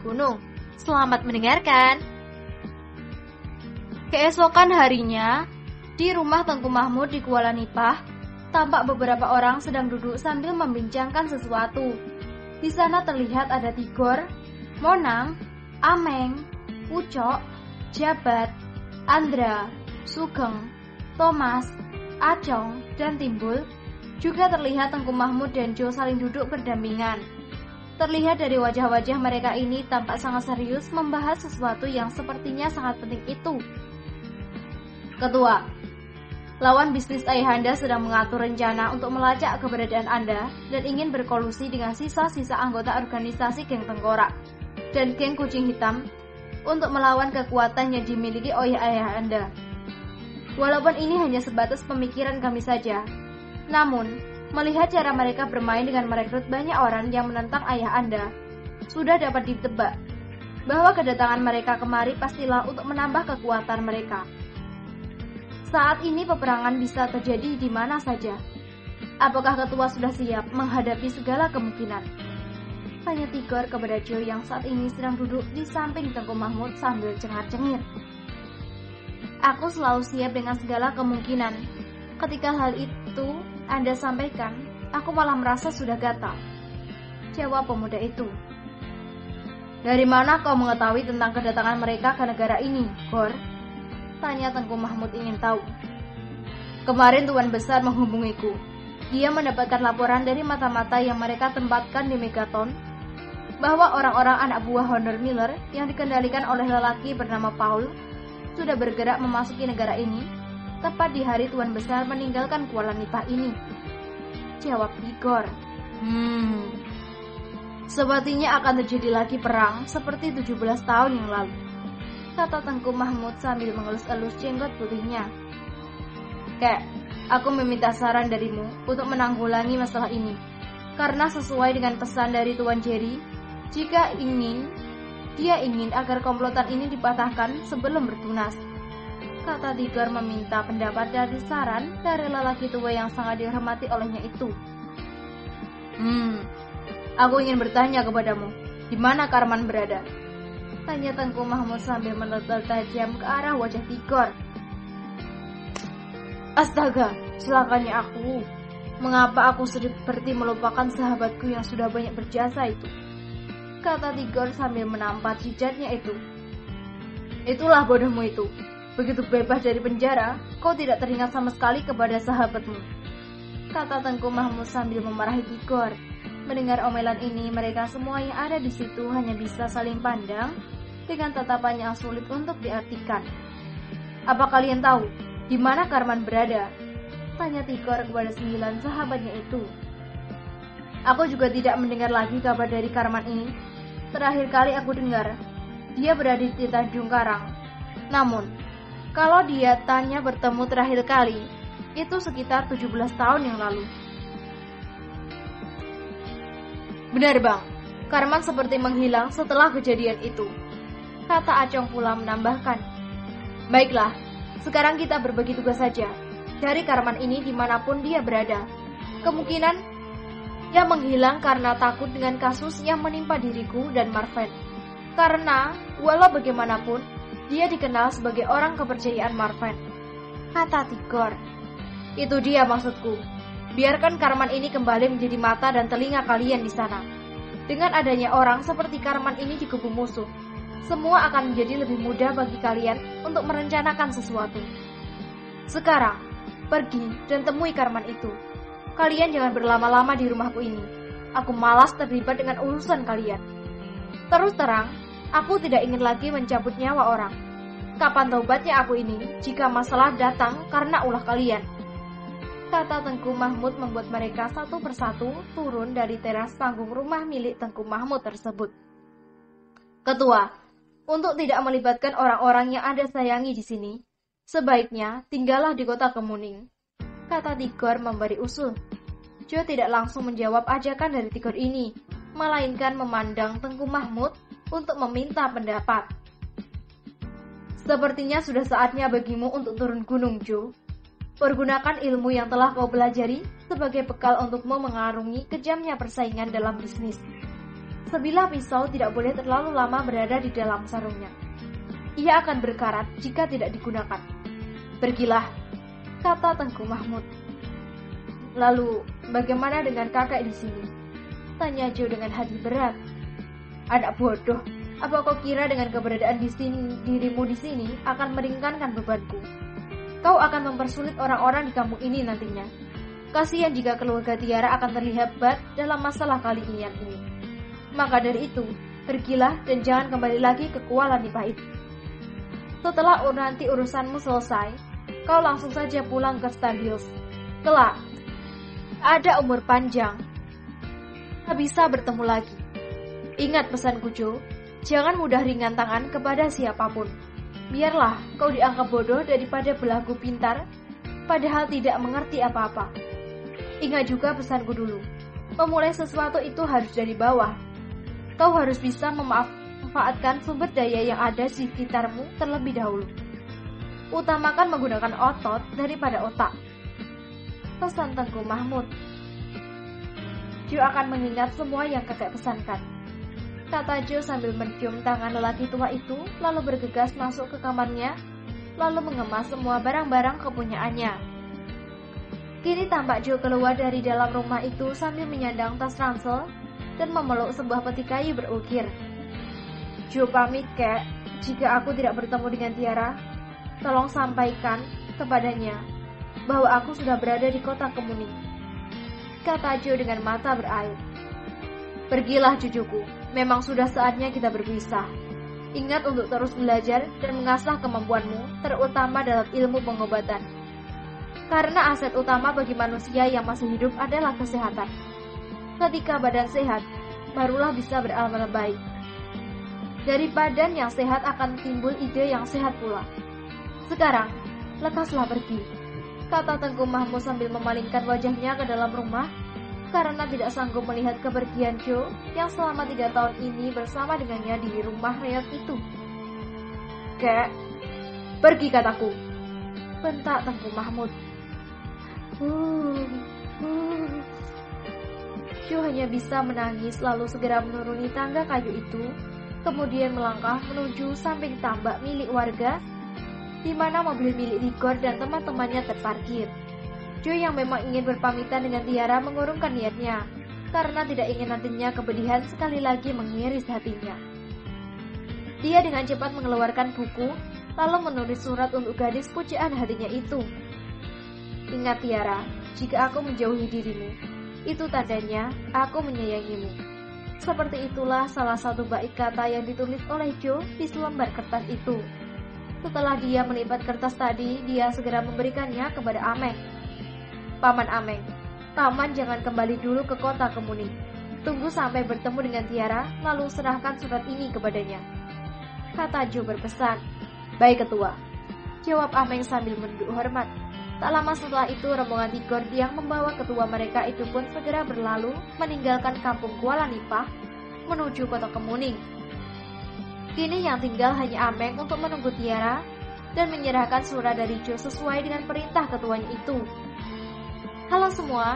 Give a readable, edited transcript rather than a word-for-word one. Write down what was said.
gunung. Selamat mendengarkan. Keesokan harinya, di rumah Tengku Mahmud di Kuala Nipah, tampak beberapa orang sedang duduk sambil membincangkan sesuatu. Di sana terlihat ada Tigor, Monang, Ameng, Ucok, Jabat, Andra, Sugeng, Thomas, Acong, dan Timbul. Juga terlihat Tengku Mahmud dan Jo saling duduk berdampingan. Terlihat dari wajah-wajah mereka ini tampak sangat serius membahas sesuatu yang sepertinya sangat penting itu. Ketua, lawan bisnis Ayahanda sedang mengatur rencana untuk melacak keberadaan Anda dan ingin berkolusi dengan sisa-sisa anggota organisasi geng Tengkorak dan geng Kucing Hitam untuk melawan kekuatan yang dimiliki oleh Ayahanda. Walaupun ini hanya sebatas pemikiran kami saja, namun melihat cara mereka bermain dengan merekrut banyak orang yang menentang ayah Anda, sudah dapat ditebak bahwa kedatangan mereka kemari pastilah untuk menambah kekuatan mereka. Saat ini peperangan bisa terjadi di mana saja. Apakah ketua sudah siap menghadapi segala kemungkinan? Tanya Tigor kepada Jo yang saat ini sedang duduk di samping Tengku Mahmud sambil cengar-cengir. Aku selalu siap dengan segala kemungkinan. Ketika hal itu Anda sampaikan, aku malah merasa sudah gatal. Jawab pemuda itu. Dari mana kau mengetahui tentang kedatangan mereka ke negara ini, Gor? Tanya Tengku Mahmud ingin tahu. Kemarin Tuan Besar menghubungiku. Dia mendapatkan laporan dari mata-mata yang mereka tempatkan di Megaton bahwa orang-orang anak buah Honor Miller yang dikendalikan oleh lelaki bernama Paul sudah bergerak memasuki negara ini tepat di hari Tuan Besar meninggalkan Kuala Nipah ini. Jawab Tigor. Sepertinya akan terjadi lagi perang seperti 17 tahun yang lalu, kata Tengku Mahmud sambil mengelus-elus jenggot putihnya. Kek, aku meminta saran darimu untuk menanggulangi masalah ini. Karena sesuai dengan pesan dari Tuan Jerry, jika dia ingin agar komplotan ini dipatahkan sebelum bertunas. Kata Tigor meminta pendapat dari saran dari lelaki tua yang sangat dihormati olehnya itu. Aku ingin bertanya kepadamu, di mana Karman berada? Tanya Tengku Mahmud sambil menetel tajam ke arah wajah Tigor. Astaga, celakanya aku. Mengapa aku seperti melupakan sahabatku yang sudah banyak berjasa itu? Kata Tigor sambil menampar jidatnya itu. Itulah bodohmu itu. Begitu bebas dari penjara, kau tidak teringat sama sekali kepada sahabatmu. Kata Tengku Mahmud sambil memarahi Tigor. Mendengar omelan ini, mereka semua yang ada di situ hanya bisa saling pandang dengan tatapan yang sulit untuk diartikan. Apa kalian tahu di mana Karman berada? Tanya Tigor kepada 9 sahabatnya itu. Aku juga tidak mendengar lagi kabar dari Karman ini. Terakhir kali aku dengar, dia berada di Tanjung Karang. Namun, kalau dia tanya bertemu terakhir kali, itu sekitar 17 tahun yang lalu. Benar bang, Karman seperti menghilang setelah kejadian itu, kata Acong pula menambahkan. Baiklah, sekarang kita berbagi tugas saja. Cari Karman ini dimanapun dia berada. Kemungkinan dia menghilang karena takut dengan kasus yang menimpa diriku dan Marven. Karena walau bagaimanapun, dia dikenal sebagai orang kepercayaan Marven, kata Tigor. Itu dia maksudku. Biarkan Karman ini kembali menjadi mata dan telinga kalian di sana. Dengan adanya orang seperti Karman ini di kubu musuh, semua akan menjadi lebih mudah bagi kalian untuk merencanakan sesuatu. Sekarang, pergi dan temui Karman itu. Kalian jangan berlama-lama di rumahku ini. Aku malas terlibat dengan urusan kalian. Terus terang, aku tidak ingin lagi mencabut nyawa orang. Kapan taubatnya aku ini jika masalah datang karena ulah kalian? Kata Tengku Mahmud membuat mereka satu persatu turun dari teras panggung rumah milik Tengku Mahmud tersebut. Ketua, untuk tidak melibatkan orang-orang yang Anda sayangi di sini, sebaiknya tinggallah di kota Kemuning, kata Tigor memberi usul. Jo tidak langsung menjawab ajakan dari Tigor ini, melainkan memandang Tengku Mahmud untuk meminta pendapat. Sepertinya sudah saatnya bagimu untuk turun gunung, Jo. Pergunakan ilmu yang telah kau pelajari sebagai bekal untukmu mengarungi kejamnya persaingan dalam bisnis. Sebilah pisau tidak boleh terlalu lama berada di dalam sarungnya. Ia akan berkarat jika tidak digunakan. Pergilah, kata Tengku Mahmud. Lalu, bagaimana dengan kakek di sini? Tanya Joe dengan hati berat. Anak bodoh, apa kau kira dengan keberadaan dirimu di sini akan meringankan bebanku? Kau akan mempersulit orang-orang di kampung ini nantinya. Kasihan jika keluarga Tiara akan terlihat hebat dalam masalah kalian ini. Maka dari itu, pergilah dan jangan kembali lagi ke Kuala Nipah itu. Setelah nanti urusanmu selesai, kau langsung saja pulang ke Star Hills. Kelak, ada umur panjang, tak bisa bertemu lagi. Ingat pesanku, Joe, jangan mudah ringan tangan kepada siapapun. Biarlah kau dianggap bodoh daripada belagu pintar, padahal tidak mengerti apa-apa. Ingat juga pesanku dulu, memulai sesuatu itu harus dari bawah. Kau harus bisa memanfaatkan sumber daya yang ada di sekitarmu terlebih dahulu. Utamakan menggunakan otot daripada otak. Pesan Tengku Mahmud. Joe akan mengingat semua yang kakek pesankan, kata Joe sambil mencium tangan lelaki tua itu, lalu bergegas masuk ke kamarnya, lalu mengemas semua barang-barang kepunyaannya. Kini tampak Joe keluar dari dalam rumah itu sambil menyandang tas ransel dan memeluk sebuah peti kayu berukir. Joe pamit, kek, jika aku tidak bertemu dengan Tiara, tolong sampaikan kepadanya bahwa aku sudah berada di kota Kemuning, kata Joe dengan mata berair. Pergilah cucuku, memang sudah saatnya kita berpisah. Ingat untuk terus belajar dan mengasah kemampuanmu, terutama dalam ilmu pengobatan. Karena aset utama bagi manusia yang masih hidup adalah kesehatan. Ketika badan sehat, barulah bisa beramal baik. Dari badan yang sehat akan timbul ide yang sehat pula. Sekarang, lekaslah pergi, kata Tengku Mahmud sambil memalingkan wajahnya ke dalam rumah, karena tidak sanggup melihat kepergian Joe yang selama 3 tahun ini bersama dengannya di rumah reot itu. Kek, pergi kataku, bentak Tengku Mahmud. Joe hanya bisa menangis lalu segera menuruni tangga kayu itu, kemudian melangkah menuju samping tambak milik warga, di mana mobil milik Igor dan teman-temannya terparkir. Joe yang memang ingin berpamitan dengan Tiara mengurungkan niatnya, karena tidak ingin nantinya kepedihan sekali lagi mengiris hatinya. Dia dengan cepat mengeluarkan buku, lalu menulis surat untuk gadis pujaan hatinya itu. Ingat Tiara, jika aku menjauhi dirimu, itu tandanya aku menyayangimu. Seperti itulah salah satu bait kata yang ditulis oleh Joe di selembar kertas itu. Setelah dia melipat kertas tadi, dia segera memberikannya kepada Ameng. Paman Ameng, Taman jangan kembali dulu ke kota Kemuning. Tunggu sampai bertemu dengan Tiara, lalu serahkan surat ini kepadanya, kata Joe berpesan. Baik ketua, jawab Ameng sambil menunduk hormat. Tak lama setelah itu, rombongan Igor yang membawa ketua mereka itu pun segera berlalu meninggalkan kampung Kuala Nipah menuju kota Kemuning. Kini yang tinggal hanya Ameng untuk menunggu Tiara dan menyerahkan surat dari Joe sesuai dengan perintah ketuanya itu. Halo semua,